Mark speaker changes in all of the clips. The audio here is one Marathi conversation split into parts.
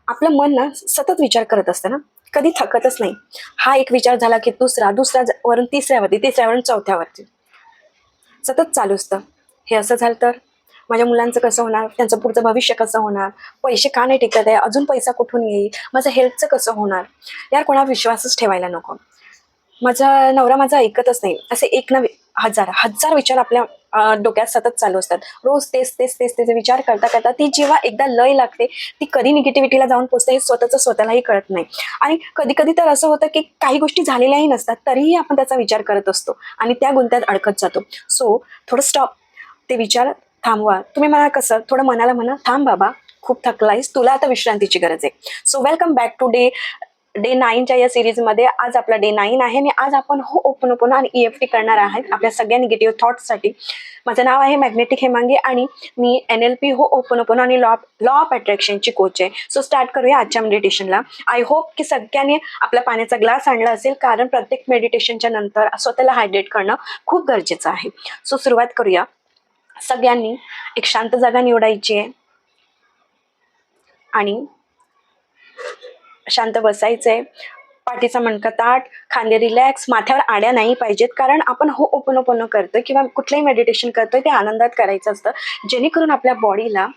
Speaker 1: आपलं मन ना सतत विचार करत असतं ना, कधी थकतच नाही. हा एक विचार झाला की दुसरा वरून तिसऱ्यावरती, तिसऱ्यावरून चौथ्यावरती सतत चालू असतं. हे असं झालं तर माझ्या मुलांचं कसं होणार, त्यांचं पुढचं भविष्य कसं होणार, पैसे का नाही टिकत आहे, अजून पैसा कुठून येईल, माझं हेल्थचं कसं होणार. यार कोणावर विश्वासच ठेवायला नको. माझा नवरा माझा ऐकतच नाही. असे एक ना हजार हजार विचार आपल्या डोक्यात सतत चालू असतात. रोज तेच तेच तेच तेच विचार करता करता ती जेव्हा एकदा लय लागते, ती कधी निगेटिव्हिटीला जाऊन पोचते हे स्वतःलाही कळत नाही. आणि कधी कधी तर असं होतं की काही गोष्टी झालेल्याही नसतात, तरीही आपण त्याचा विचार करत असतो आणि त्या गुंत्यात अडकत जातो. सो थोडं स्टॉप, ते विचार थांबवा. तुम्ही म्हणा कसं, थोडं मनाला म्हणा, थांब बाबा, खूप थकलायस, तुला आता विश्रांतीची गरज आहे. So welcome back to day 9च्या या सिरीजमध्ये. आज आपला डे 9 आहे आणि आज आपण ओपन आणि EFT करणार आहात आपल्या सगळ्या निगेटिव्ह थॉट्ससाठी. माझं नाव आहे मॅग्नेटिक हेमांगी आणि मी NLP ओपन आणि लॉ ऑफ अट्रॅक्शनची कोच आहे. सो स्टार्ट करूया आजच्या मेडिटेशनला. आय होप की सगळ्यांनी आपला पाण्याचा ग्लास आणला असेल, कारण प्रत्येक मेडिटेशनच्या नंतर स्वतःला हायड्रेट करणं खूप गरजेचं आहे. सो सुरुवात करूया. सगळ्यांनी एक शांत जागा निवडायची आहे आणि शांत बसायचंय. पाठीचा मणका ताठ, खांदे रिलॅक्स, माथ्यावर आड्या नाही पाहिजेत, कारण आपण ओपन करतोय किंवा कुठलंही मेडिटेशन करतोय ते आनंदात करायचं असतं, जेणेकरून आपल्या बॉडीला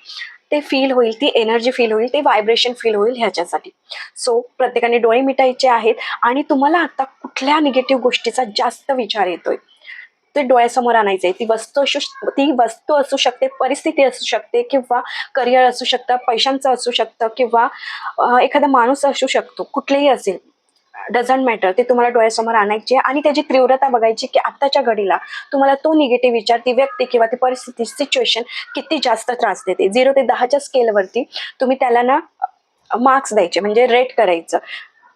Speaker 1: ते फील होईल, ती एनर्जी फील होईल, ते व्हायब्रेशन फील होईल ह्याच्यासाठी. सो प्रत्येकाने डोळे मिटायचे आहेत आणि तुम्हाला आता कुठल्या निगेटिव्ह गोष्टीचा जास्त विचार येतोय ते डोळ्यासमोर आणायचंय. ती वस्तू असू शकते, परिस्थिती असू शकते, किंवा करिअर असू शकतं, पैशांचं असू शकतं, किंवा एखादा माणूस असू शकतो, कुठलेही असेल, डझंट मॅटर. ते तुम्हाला डोळ्यासमोर आणायचे आणि त्याची तीव्रता बघायची की आत्ताच्या घडीला तुम्हाला तो निगेटिव्ह विचार, ती व्यक्ती किंवा ती परिस्थिती, सिच्युएशन किती जास्त त्रास देते. 0 ते 10च्या स्केलवरती तुम्ही त्याला ना मार्क्स द्यायचे, म्हणजे रेट करायचं.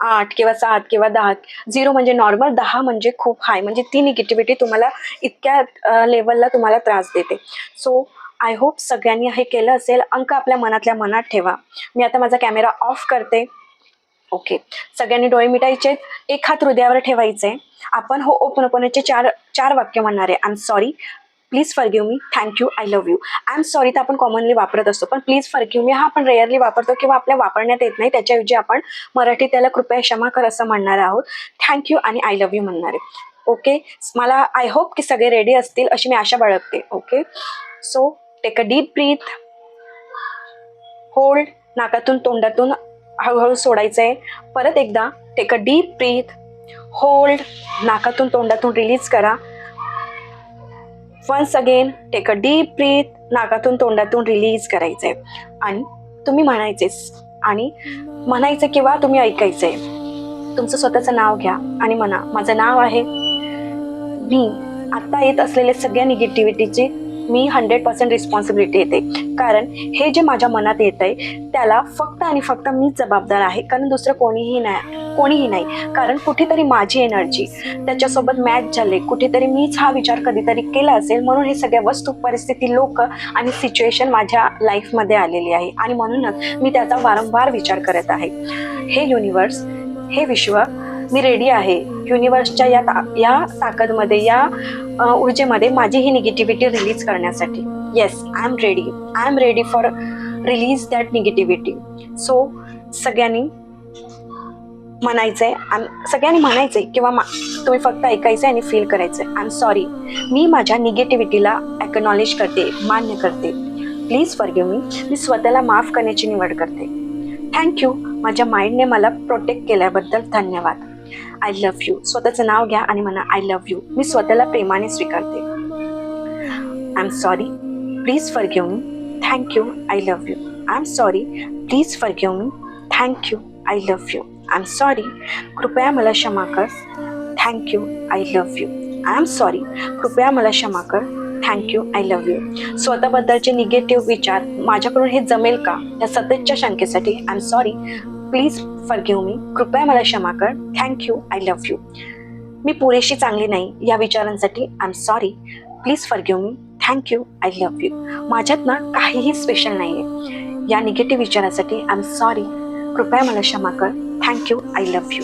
Speaker 1: 8 किंवा 7 किंवा 10. 0 म्हणजे नॉर्मल, 10 म्हणजे खूप हाय, म्हणजे ती निगेटिव्हिटी तुम्हाला इतक्या लेवलला तुम्हाला त्रास देते. सो आय होप सगळ्यांनी हे केलं असेल. अंक आपल्या मनातल्या मनात ठेवा. मी आता माझा कॅमेरा ऑफ करते. ओके, सगळ्यांनी डोळे मिटायचे, एक हात हृदयावर ठेवायचे. आपण ओपनचे चार वाक्य म्हणणार आहे. I am sorry, please forgive me, thank you, I love you. I am sorry तर आपण कॉमनली वापरत असतो, पण प्लीज फॉरगिव्ह मी हा आपण रेअरली वापरतो किंवा आपल्या वापरण्यात येत नाही. त्याच्याऐवजी आपण मराठी त्याला कृपया क्षमा कर असं म्हणणार आहोत. थँक्यू आणि आय लव्ह यू म्हणणार आहे. ओके, मला आय होप की सगळे रेडी असतील अशी मी आशा बाळगते. Okay, so take a deep breath, hold, नाकातून तोंडातून हळूहळू सोडायचंय. परत एकदा take a deep breath, hold, नाकातून तोंडातून रिलीज करा. Once again take a deep breath, नाकातून तोंडातून रिलीज करायचंय. आणि तुम्ही म्हणायचं किंवा तुम्ही ऐकायचंय. तुमचं स्वतःचं नाव घ्या आणि म्हणा, माझं नाव आहे, मी आता येत असलेल्या सगळ्या निगेटिव्हिटीची मी 100% रिस्पॉन्सिबिलिटी येते, कारण हे जे माझ्या मनात येत आहे त्याला फक्त आणि फक्त मीच जबाबदार आहे, कारण दुसरं कोणीही नाही. कारण कुठेतरी माझी एनर्जी त्याच्यासोबत मॅच झाले, कुठेतरी मीच हा विचार कधीतरी केला असेल, म्हणून हे सगळ्या वस्तू, परिस्थिती, लोक आणि सिच्युएशन माझ्या लाईफमध्ये आलेली आहे आणि म्हणूनच मी त्याचा वारंवार विचार करत आहे. हे युनिवर्स, हे विश्व, मी रेडी आहे युनिवर्सच्या या ताकदमध्ये, या ऊर्जेमध्ये माझी ही निगेटिव्हिटी रिलीज करण्यासाठी. Yes, I am ready for release that negativity. So सगळ्यांनी म्हणायचंय किंवा तुम्ही फक्त ऐकायचंय आणि फील करायचंय. आय एम सॉरी, मी माझ्या निगेटिव्हिटीला एक्नॉलेज करते, मान्य करते. प्लीज फॉरगिव्ह मी, मी स्वतःला माफ करण्याची निवड करते. थँक्यू, माझ्या माइंडने मला प्रोटेक्ट केल्याबद्दल धन्यवाद. आय लव्ह यू, स्वतःचं नाव घ्या आणि म्हणा, आय लव्ह यू, मी स्वतःला प्रेमाने स्वीकारते. I am sorry, please forgive me, thank you, I love you. I am sorry, please forgive me, thank you, I love you. I am sorry, कृपया मला क्षमा कर, thank you, I love you. I am sorry, कृपया मला क्षमा कर, थँक्यू, आय लव्ह यू. स्वतःबद्दलचे निगेटिव्ह विचार, माझ्याकडून हे जमेल का, या सततच्या शंकेसाठी I am sorry, please forgive me, कृपया मला क्षमा कर, थँक्यू, आय लव्ह यू. मी पुरेशी चांगली नाही या विचारांसाठी I am sorry, please forgive me, thank you, I love you. माझ्यात ना काहीही स्पेशल नाही आहे या निगेटिव्ह विचारासाठी आय एम सॉरी, कृपया मला क्षमा कर, थँक्यू, आय लव्ह यू.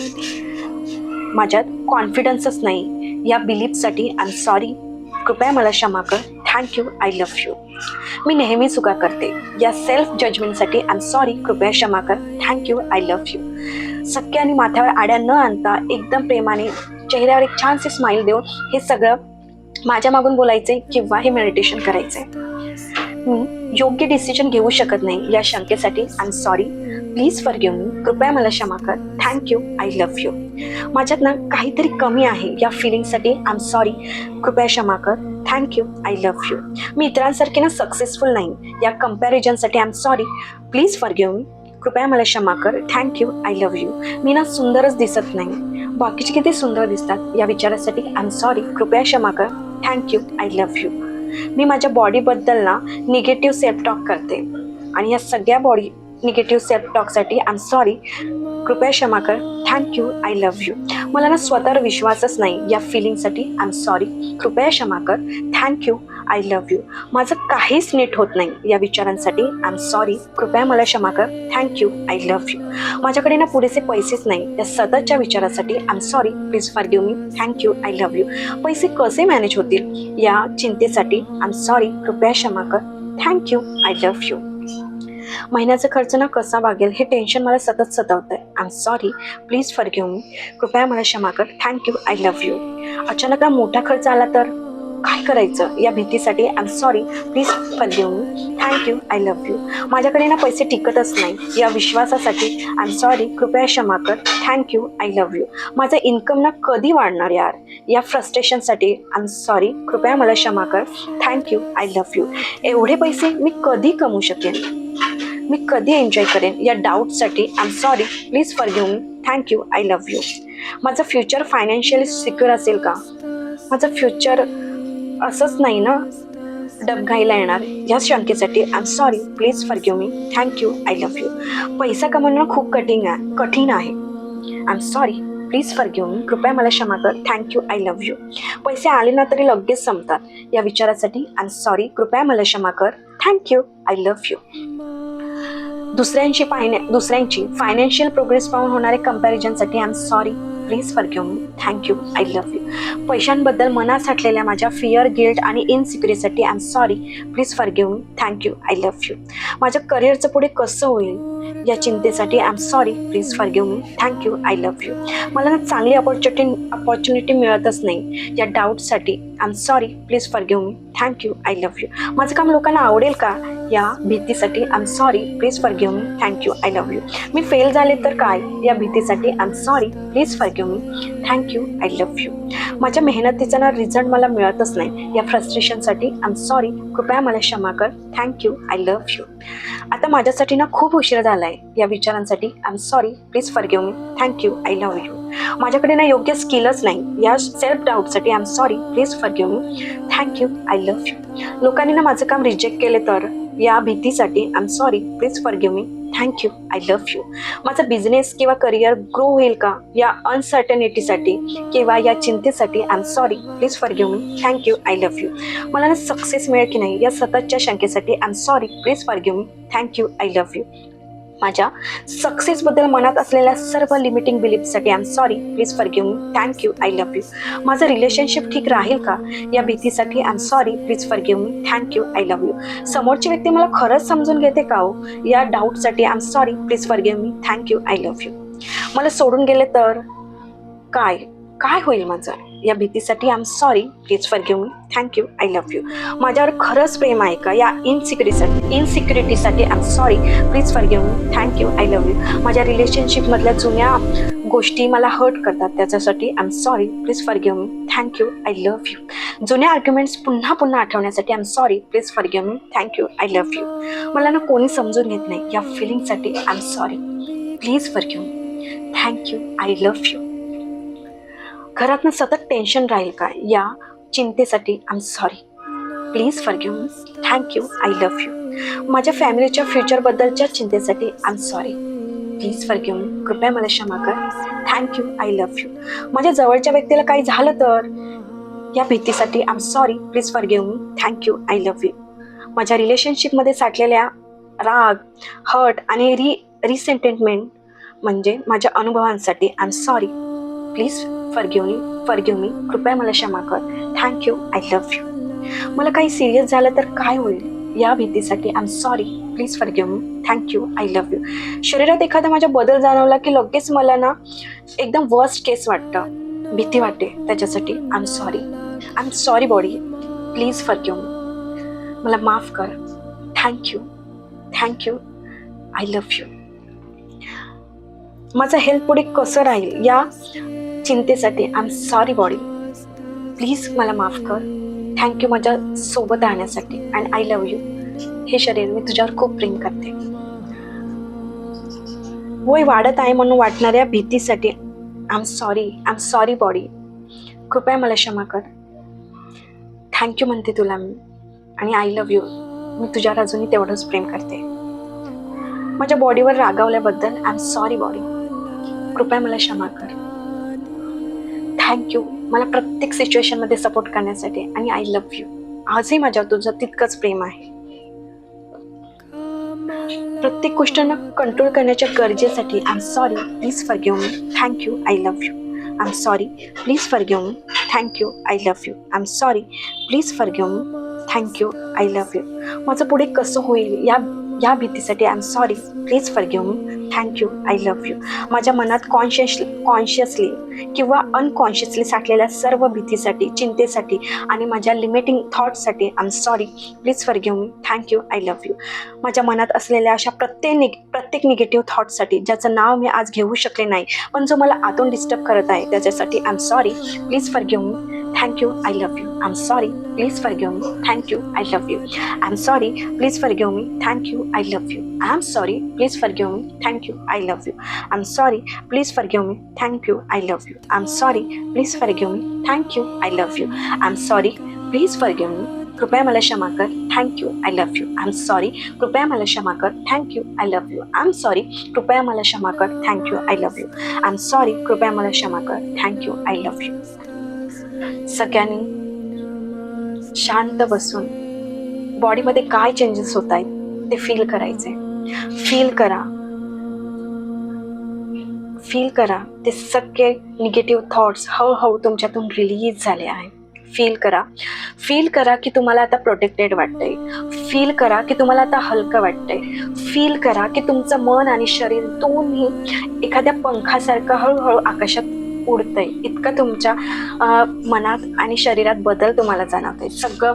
Speaker 1: माझ्यात कॉन्फिडन्सच नाही या बिलीफसाठी आय एम सॉरी, कृपया मला क्षमा कर, थँक्यू, आय लव्ह यू. मी नेहमी चुका करते या सेल्फ जजमेंटसाठी आय एम सॉरी, कृपया क्षमा कर, थँक्यू, आय लव्ह यू. सगळ्यांनी माथ्यावर आड्या न आणता एकदम प्रेमाने चेहऱ्यावर एक छानसे स्माईल देऊन हे सगळं माझ्या मागून बोलायचे किंवा हे मेडिटेशन करायचे. मी योग्य डिसिजन घेऊ शकत नाही या शंकेसाठी I am sorry, please forgive me, कृपया मला क्षमा कर, थँक्यू, आय लव्ह यू. माझ्यात ना काहीतरी कमी आहे या फिलिंगसाठी आय एम सॉरी, कृपया क्षमा कर, थँक्यू, आय लव्ह यू. मी इतरांसारखे ना सक्सेसफुल नाही या कम्पॅरिझनसाठी I am sorry, please forgive me, कृपया मला क्षमा कर, थँक्यू, आय लव्ह यू. मी ना सुंदरच दिसत नाही, बाकीचे किती सुंदर दिसतात या विचारासाठी आय एम सॉरी, कृपया क्षमा कर, थँक्यू, आय लव्ह यू. मी माझ्या बॉडीबद्दल ना निगेटिव्ह सेल्फ टॉक करते आणि या सगळ्या निगेटिव्ह सेल्फ टॉकसाठी आय एम सॉरी, कृपया क्षमा कर, थँक्यू, आय लव्ह यू. मला ना स्वतःवर विश्वासच नाही या फिलिंगसाठी आय एम सॉरी, कृपया क्षमा कर, थँक्यू, आय लव्ह यू. माझं काहीच नीट होत नाही या विचारांसाठी आय एम सॉरी, कृपया मला क्षमा कर, थँक्यू, आय लव्ह यू. माझ्याकडे ना पुरेसे पैसेच नाही या सततच्या विचारासाठी I am sorry, please forgive me, thank you, I love you. पैसे कसे मॅनेज होतील या चिंतेसाठी आय एम सॉरी, कृपया क्षमा कर, थँक्यू, आय लव्ह यू. महिन्याचा खर्च ना कसा भागेल हे टेन्शन मला सतत सतावतंय. I am sorry, please forgive me, कृपया मला क्षमा कर, थँक्यू, आय लव्ह यू. अचानक ना मोठा खर्च आला तर काय करायचं या भीतीसाठी I am sorry, please forgive me, thank you, I love you. माझ्याकडे ना पैसे टिकतच नाही या विश्वासासाठी आय एम सॉरी, कृपया क्षमा कर, थँक्यू, आय लव्ह यू. माझं इन्कम ना कधी वाढणार यार या फ्रस्ट्रेशनसाठी आय एम सॉरी, कृपया मला क्षमा कर, थँक्यू, आय लव्ह यू. एवढे पैसे मी कधी कमवू शकेन, मी कधी एन्जॉय करेन या डाऊटसाठी I am sorry, please forgive me, thank you, I love you. माझं फ्युचर फायनान्शियली सिक्युअर असेल का, माझं फ्युचर असंच नाही ना डबघाईला येणार या शंकेसाठी I am sorry, please forgive me, thank you, I love you. पैसा कमवणं खूप कठीण आहे I am sorry, please forgive me, कृपया मला क्षमा कर, थँक्यू, आय लव्ह यू. पैसे आले ना तरी लगेच संपतात या विचारासाठी आय एम सॉरी, कृपया मला क्षमा कर, थँक्यू, आय लव्ह यू. दुसऱ्यांची फायनान्शियल प्रोग्रेस पाहून होणारे कम्पॅरिझनसाठी I am sorry, please forgive me, thank you, I love you. पैशांबद्दल मनात साठलेल्या माझ्या फिअर, गिल्ट आणि इनसिक्युरिटीसाठी I am sorry, please forgive me, thank you, I love you. माझ्या करिअरचं पुढे कसं होईल या चिंतेसाठी I am sorry, please forgive me, thank you, I love you. मला ना चांगली अपॉर्च्युनिटी मिळतच नाही या डाऊटसाठी I am sorry, please forgive me, thank you, I love you. माझं काम लोकांना आवडेल का या भीतीसाठी I am sorry, please forgive me, thank you, I love you. मी फेल झाले तर काय या भीतीसाठी I am sorry, please forgive me, thank you, I love you. माझ्या मेहनतीचा ना रिझल्ट मला मिळतच नाही या फ्रस्ट्रेशनसाठी आय एम सॉरी, कृपया मला क्षमा कर, थँक्यू, आय लव्ह यू. आता माझ्यासाठी ना खूप उशीर झाला आहे या विचारांसाठी I am sorry, please forgive me, thank you, I love you. माझ्याकडे ना योग्य स्किलच नाही या सेल्फ डाऊटसाठी I am sorry, please forgive me, thank you, I love you. लोकांनी ना माझं काम रिजेक्ट केले तर या भीतीसाठी I am sorry, please forgive me, thank you, I love you. माझा बिझनेस किंवा करिअर ग्रो होईल का या अनसर्टनिटीसाठी किंवा या चिंतेसाठी I am sorry, please forgive me, thank you, I love you. मला ना सक्सेस मिळेल की नाही या सततच्या शंकेसाठी I am sorry, please forgive me, thank you, I love you. माझ्या सक्सेसबद्दल मनात असलेल्या सर्व लिमिटिंग बिलीफसाठी I am sorry, please forgive me, thank you, I love you. माझं रिलेशनशिप ठीक राहील का या भीतीसाठी I am sorry, please forgive me, thank you, I love you. समोरची व्यक्ती मला खरंच समजून घेते का हो या डाऊटसाठी I am sorry, please forgive me, thank you, I love you. मला सोडून गेले तर काय होईल माझं या भीतीसाठी I am sorry, please forgive me, thank you, I love you. माझ्यावर खरंच प्रेम आहे का या इनसिक्युरिटीसाठी I am sorry, please forgive me, thank you, I love you. माझ्या रिलेशनशिपमधल्या जुन्या गोष्टी मला हर्ट करतात त्याच्यासाठी I am sorry, please forgive me, thank you, I love you. जुन्या आर्ग्युमेंट्स पुन्हा आठवण्यासाठी I am sorry, please forgive me, thank you, I love you. मला ना कोणी समजून घेत नाही या फिलिंगसाठी I am sorry, please forgive me, thank you, I love you. घरातनं सतत टेन्शन राहील का या चिंतेसाठी I am sorry, please forgive me, thank you, I love you. माझ्या फॅमिलीच्या फ्युचरबद्दलच्या चिंतेसाठी I am sorry, please forgive me, कृपया मला क्षमा कर, थँक्यू, आय लव्ह यू. माझ्या जवळच्या व्यक्तीला काही झालं तर या भीतीसाठी I am sorry, please forgive me, thank you, I love you. माझ्या रिलेशनशिपमध्ये साठलेल्या राग, हर्ट आणि रिसेंटेंटमेंट म्हणजे माझ्या अनुभवांसाठी I am sorry, please forgive me, कृपया मला क्षमा कर, थँक्यू, आय लव्ह यू. मला काही सिरियस झालं तर काय होईल या भीतीसाठी I am sorry, please forgive me, thank you, I love you. शरीरात एखादा माझ्या बदल जाणवला की लगेच मला ना एकदम वर्स्ट केस वाटतं, भीती वाटते. त्याच्यासाठी I am sorry. I am sorry body, please forgive me. मला माफ कर. Thank you, thank you, I love you. माझं हेल्थ पुढे कसं राहील या चिंतेसाठी I am sorry body, please मला माफ कर. थँक्यू माझ्या सोबत राहण्यासाठी अँड आय लव्ह यू. हे शरीर, मी तुझ्यावर खूप प्रेम करते. वय वाढत आहे म्हणून वाटणाऱ्या भीतीसाठी आय एम सॉरी बॉडी, कृपया मला क्षमा कर. थँक्यू म्हणते तुला मी आणि आय लव्ह यू. मी तुझ्यावर अजूनही तेवढंच प्रेम करते. माझ्या बॉडीवर रागावल्याबद्दल आय एम सॉरी बॉडी, कृपया मला क्षमा कर. थँक्यू मला प्रत्येक सिच्युएशनमध्ये सपोर्ट करण्यासाठी आणि आय लव्ह यू. आजही माझ्यावर तुझं तितकंच प्रेम आहे. प्रत्येक गोष्टींना कंट्रोल करण्याच्या गरजेसाठी I am sorry, please forgive me. Thank you, I love you. I am sorry, please forgive me. Thank you, I love you. I am sorry, please forgive me. Thank you, I love you. माझं पुढे कसं होईल या भीतीसाठी I am sorry, please forgive me. Thank you, I love you. माझ्या मनात कॉन्शियसली किंवा अनकॉन्शियसली साठलेल्या सर्व भीतीसाठी, चिंतेसाठी आणि माझ्या लिमिटिंग थॉट्ससाठी I am sorry, please forgive me. Thank you, I love you. माझ्या मनात असलेल्या अशा प्रत्येक निगेटिव्ह थॉट्ससाठी ज्याचं नाव मी आज घेऊ शकले नाही पण जो मला आतून डिस्टर्ब करत आहे त्याच्यासाठी I am sorry, please forgive me. Thank you, I love you. I am sorry, please forgive me. Thank you, I love you. I am sorry, please forgive me. Thank you, I love you. I am sorry, please forgive me. Thank you, I love you. I am sorry, please forgive me. Thank you, I love you. I am sorry, please forgive me. Thank you, I love you. I am sorry, please forgive me. कृपया मला क्षमा कर. Thank you, I love you. I am sorry, कृपया मला क्षमा कर. Thank you, I love you. I am sorry, कृपया मला क्षमा कर. Thank you, I love you. I am sorry, कृपया मला क्षमा कर. Thank you, I love you. सगळ्यांनी शांत बसून बॉडीमध्ये काय चेंजेस होत आहेत ते फील करायचे. फील करा ते सगळे निगेटिव्ह थॉट्स हळूहळू तुमच्यातून रिलीज झाले आहेत. फील करा की तुम्हाला आता प्रोटेक्टेड वाटतंय. फील करा की तुम्हाला आता हलकं वाटतंय. फील करा की तुमचं मन आणि शरीर दोन्ही एखाद्या पंखासारखं हळूहळू आकाशात उडतंय. इतकं तुमच्या मनात आणि शरीरात बदल तुम्हाला जाणवतंय. सगळं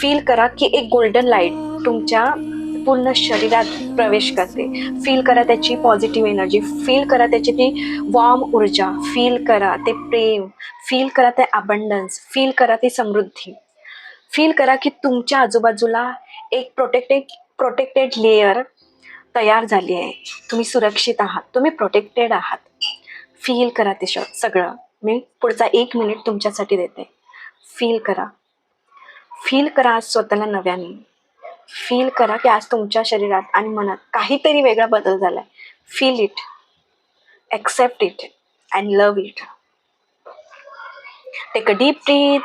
Speaker 1: फील करा की एक गोल्डन लाईट तुमच्या पूर्ण शरीरात प्रवेश करते. फील करा त्याची पॉझिटिव्ह एनर्जी. फील करा त्याची ती वॉर्म ऊर्जा. फील करा ते प्रेम. फील करा ते अबंडन्स. फील करा ती समृद्धी. फील करा की तुमच्या आजूबाजूला एक प्रोटेक्टेड लेयर तयार झाली आहे. तुम्ही सुरक्षित आहात. तुम्ही प्रोटेक्टेड आहात. फील करा ते सगळं. मी पुढचा 1 मिनिट तुमच्यासाठी देते. फील करा आज स्वतःला नव्याने. फील करा की आज तुमच्या शरीरात आणि मनात काहीतरी वेगळा बदल झालाय. Feel it, accept it and love it. Take a deep breath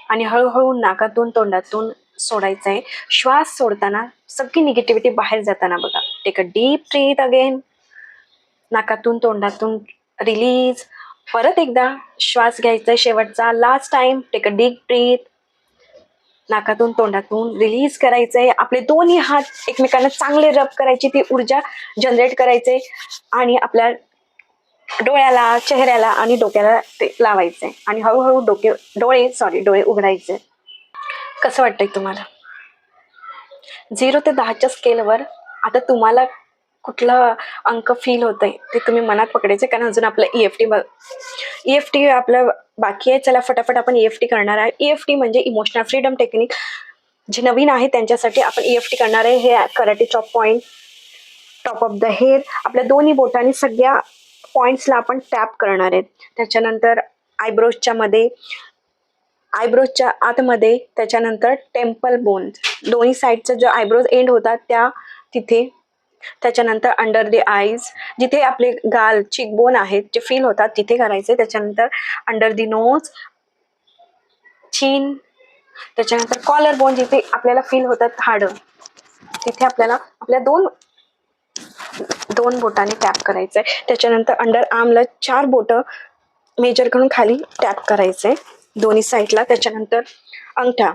Speaker 1: आणि हळूहळू नाकातून तोंडातून सोडायचं आहे. श्वास सोडताना सगळी निगेटिव्हिटी बाहेर जाताना बघा. Take a deep breath again. नाकातून तोंडातून रिलीज. परत एकदा श्वास घ्यायचा शेवटचा, last time. Take a deep breath. नाकातून तोंडातून रिलीज करायचंय. आपले दोन्ही हात एकमेकांना चांगले रब करायची, ती ऊर्जा जनरेट करायचे आणि आपल्या डोळ्याला, चेहऱ्याला आणि डोक्याला ते लावायचे आणि हळूहळू डोळे उघडायचे. कसं वाटतंय तुम्हाला? 0 ते 10च्या स्केलवर आता तुम्हाला कुठलं अंक फील होतंय ते तुम्ही मनात पकडायचे. कारण अजून आपलं EFT आपलं बाकी आहे. चला फटाफट आपण EFT करणार आहे. EFT म्हणजे इमोशनल फ्रीडम टेक्निक. जे नवीन आहे त्यांच्यासाठी आपण EFT करणार आहे. हे karate chop point, top of the head. आपल्या दोन्ही बोटांनी सगळ्या पॉइंट्सला आपण टॅप करणार आहेत. त्याच्यानंतर आयब्रोजच्या आतमध्ये, त्याच्यानंतर टेम्पल बोन, दोन्ही साईडचा जो आयब्रोज एंड होतात त्या तिथे, त्याच्यानंतर अंडर द आईज जिथे आपले गाल, चिकबोन आहेत जे फील होतात तिथे करायचे. त्याच्यानंतर अंडर द नोज, चीन, त्याच्यानंतर कॉलर बोन जिथे आपल्याला फील होतात हाडं, तिथे आपल्याला आपल्या दोन बोटाने टॅप करायचंय. त्याच्यानंतर अंडर आर्मला 4 बोटं मेजर करून खाली टॅप करायचंय दोन्ही साईडला. त्याच्यानंतर अंगठा,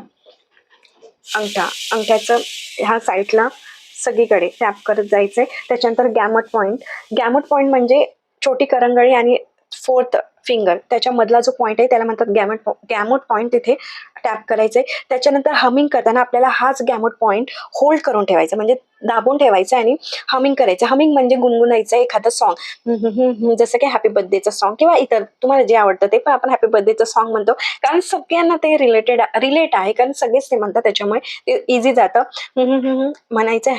Speaker 1: अंगठ्याचं ह्या साईडला सगळीकडे टॅप करत जायचंय. त्याच्यानंतर गॅमट पॉईंट म्हणजे छोटी करंगळी आणि फोर्थ फिंगर त्याच्यामधला जो पॉईंट आहे त्याला म्हणतात गॅमोट पॉईंट. तिथे टॅप करायचंय. त्याच्यानंतर हमिंग करताना आपल्याला हाच गॅमोट पॉईंट होल्ड करून ठेवायचा, म्हणजे दाबून ठेवायचं आणि हमिंग करायचं. हमिंग म्हणजे गुणगुणायचं एखादं सॉन्ग, जसं की हॅपी बर्थडेचं सॉन्ग किंवा इतर तुम्हाला जे आवडतं ते, पण आपण हॅपी बर्थडेचं सॉन्ग म्हणतो कारण सगळ्यांना ते रिलेट आहे, कारण सगळेच ते म्हणतात, त्याच्यामुळे ते इझी जातं. म्हणायचं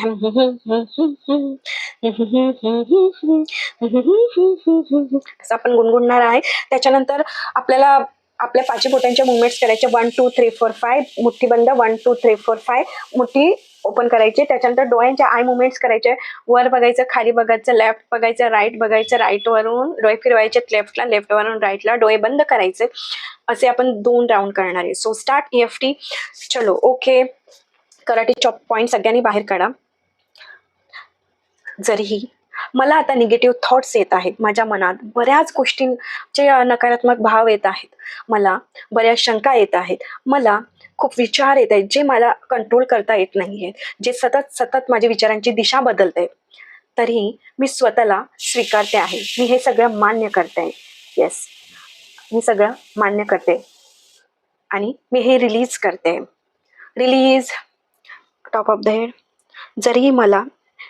Speaker 1: असं आपण गुणगुणणार आहे. त्याच्यानंतर आपल्याला आपल्या पाची बोटांच्या मुवमेंट्स करायचे. 1 2 3 4 5 मुठ्ठी बंद, 1 2 3 4 5 मुठ्ठी ओपन करायची. त्याच्यानंतर डोळ्यांच्या आय मुवमेंट्स करायचे. वर बघायचं, खाली बघायचं, लेफ्ट बघायचं, राईट बघायचं, राईट वरून डोळे फिरवायचे लेफ्टला, लेफ्ट वरून राईटला, डोळे बंद करायचे. असे आपण 2 राऊंड करणार आहे. So start EFT. चलो ओके. कराटे चॉप पॉईंट सगळ्यांनी बाहेर काढा. जरीही मला आता निगेटिव्ह थॉट्स येत आहेत, माझ्या मनात बऱ्याच गोष्टींचे नकारात्मक भाव येत आहेत, मला बऱ्याच शंका येत आहेत, मला खूप विचार येत आहेत जे मला कंट्रोल करता येत नाहीये, जे सतत माझ्या विचारांची दिशा बदलते, तरीही मी स्वतःला स्वीकारते आहे. मी हे सगळं मान्य करते. येस, मी सगळं मान्य करते आणि मी हे रिलीज करते. Release top of the head. जरीही मला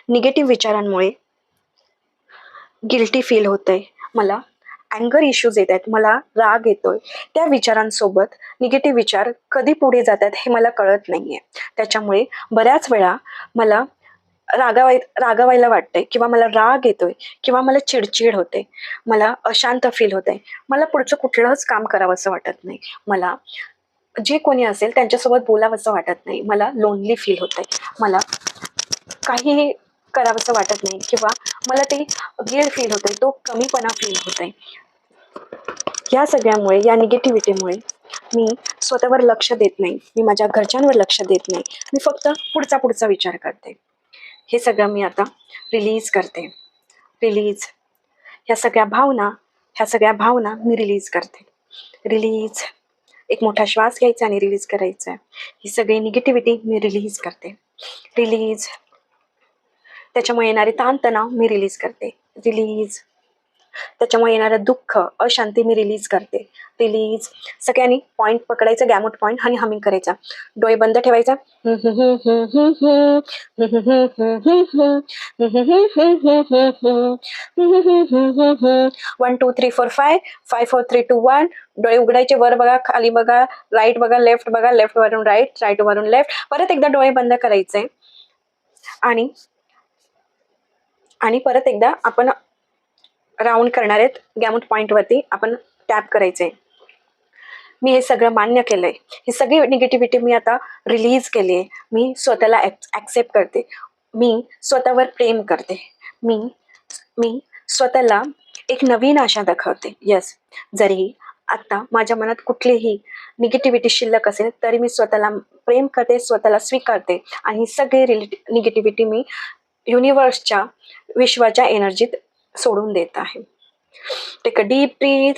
Speaker 1: निगेटिव्ह विचारांमुळे गिल्टी फील होतंय, मला अँगर इश्यूज येत आहेत, मला राग येतोय, त्या विचारांसोबत निगेटिव्ह विचार कधी पुढे जातात हे मला कळत नाहीये. त्याच्यामुळे बऱ्याच वेळा मला रागावायला वाटतंय, किंवा मला राग येतोय, किंवा मला चिडचिड होते, मला अशांत फील होतंय, मला पुढचं कुठलंच काम करावंसं वाटत नाही, मला जे कोणी असेल त्यांच्यासोबत बोलावंसं वाटत नाही, मला लोनली फील होतंय, मला काही करावंसं वाटत नाही, किंवा मला ते गिल्ट फील होतोय, तो कमीपणा फील होतोय. या सगळ्यामुळे, या निगेटिव्हिटीमुळे मी स्वतःवर लक्ष देत नाही, मी माझ्या घरच्यांवर लक्ष देत नाही, मी फक्त पुढचा विचार करते. हे सगळं मी आता रिलीज करते. रिलीज. ह्या सगळ्या भावना मी रिलीज करते. रिलीज. एक मोठा श्वास घ्यायचा आणि रिलीज करायचा. ही सगळी निगेटिव्हिटी मी रिलीज करते. रिलीज. त्याच्यामुळे येणारे ताणतणाव मी रिलीज करते. रिलीज. त्याच्यामुळे येणारं दुःख, अशांती मी रिलीज करते. रिलीज. सगळ्यांनी पॉईंट पकडायचा, गॅमोट पॉईंट, आणि हमिंग करायचा. डोळे बंद ठेवायचा. 1 2 3 4 5 5 4 3 2 1. डोळे उघडायचे. वर बघा, खाली बघा, राईट बघा, लेफ्ट बघा, लेफ्ट वरून राईट, राईट वरून लेफ्ट. परत एकदा डोळे बंद करायचे आणि परत एकदा आपण राऊंड करणार आहेत. गॅमोट पॉईंट वरती आपण टॅप करायचे. मी हे सगळं मान्य केलंय. ही सगळी निगेटिव्हिटी मी आता रिलीज केली आहे. मी स्वतःला ऍक्सेप्ट करते. मी स्वतःवर प्रेम करते. मी स्वतःला एक नवीन आशा दाखवते. येस, जरी आता माझ्या मनात कुठलीही निगेटिव्हिटी शिल्लक असेल तरी मी स्वतःला प्रेम करते, स्वतःला स्वीकारते, आणि ही सगळी निगेटिव्हिटी मी युनिवर्सच्या, विश्वाच्या एनर्जीत सोडून देत आहे. Take a deep breath.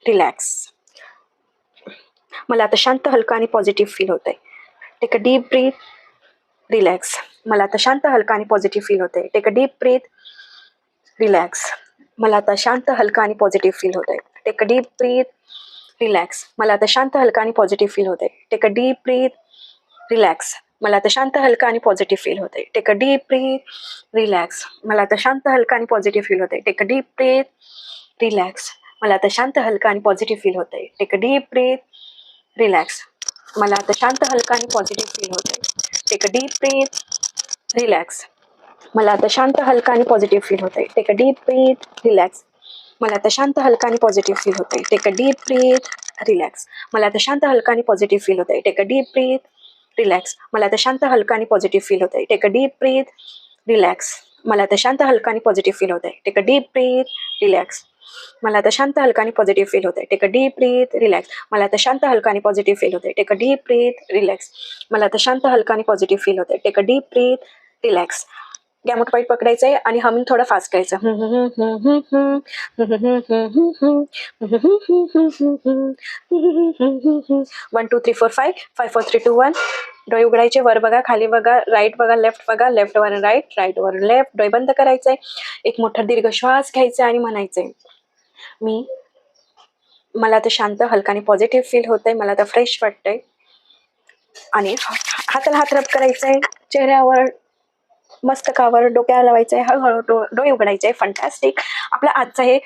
Speaker 1: Relax. मला आता शांत, हलका आणि पॉझिटिव्ह फील होतंय. Take a deep breath. Relax. मला आता शांत, हलका आणि पॉझिटिव्ह फील होतंय. Take a deep breath. Relax. मला आता शांत, हलका आणि पॉझिटिव्ह फील होतंय. Take a deep breath. Relax. मला आता शांत, हलका आणि पॉझिटिव्ह फील होतंय. Take a deep breath. Relax. मला आता शांत, हलका आणि पॉझिटिव्ह फील होतंय. Take a deep breath. Relax. मला आता शांत, हलका आणि पॉझिटिव्ह फील होतंय. Take a deep breath. Relax. मला आता शांत, हलका आणि पॉझिटिव्ह फील होतंय. Take a deep breath. Relax. मला आता शांत, हलका आणि पॉझिटिव्ह फील होतंय. Take a deep breath. Relax. मला आता शांत, हलका आणि पॉझिटिव्ह फील होतंय. Take a deep breath. Relax. मला आता शांत, हलका आणि पॉझिटिव्ह फील होतंय. Take a deep breath. Relax. मला आता शांत, हलका आणि पॉझिटिव्ह फील होतंय. Take a deep breath. Relax. मला आता शांत, हलका आणि पॉझिटिव्ह फील होतंय. Take a deep breath. Relax. मला आता शांत, हलका आणि पॉझिटिव्ह फील होतंय. Take a deep breath. Relax. मला आता शांत, हलका आणि पॉझिटिव्ह फील होतंय. Take a deep breath. Relax. मला आता शांत, हलका आणि पॉझिटिव्ह फील होतंय. Take a deep breath. Relax. मला आता शांत, हलका आणि पॉझिटिव्ह फील होतंय. Take a deep breath. Relax. गॅमोट पॉईंट पकडायचंय आणि हमिंग थोडं फास्ट करायचं. 1 2 3 4 5 5 4 3 2 1. डोळे उघडायचे, वर बघा, खाली बघा, राईट बघा, लेफ्ट बघा, लेफ्ट वर राईट, राईट वर लेफ्ट. डोळे बंद करायचे, एक मोठा दीर्घ श्वास घ्यायचा आणि म्हणायचे, मला आता शांत, हलका आणि पॉझिटिव्ह फील होतंय, मला आता फ्रेश वाटतंय. आणि हाताला हात रब करायचंय, चेहऱ्यावर, मस्तकावर, डोक्याला लावायचंय, हळूहळू डोळे उघडायचे. फंटॅस्टिक. आपलं आजचं हे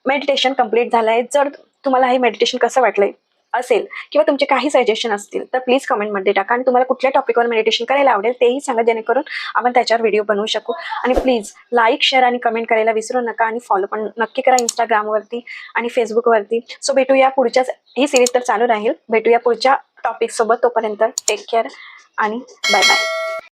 Speaker 1: मेडिटेशन कम्प्लीट झालंय. जर तुम्हाला हे मेडिटेशन कसं वाटलंय असेल किंवा तुमचे काही सजेशन असतील तर प्लीज कमेंटमध्ये टाका आणि तुम्हाला कुठल्या टॉपिकवर मेडिटेशन करायला आवडेल तेही सांगा, जेणेकरून आपण त्याच्यावर व्हिडिओ बनवू शकू. आणि प्लीज लाईक, शेअर आणि कमेंट करायला विसरू नका आणि फॉलो पण नक्की करा इंस्टाग्रामवरती आणि फेसबुकवरती. सो भेटूया पुढच्याच, ही सिरीज तर चालू राहील, भेटूया पुढच्या टॉपिक सोबत. तोपर्यंत टेक केअर आणि बाय बाय.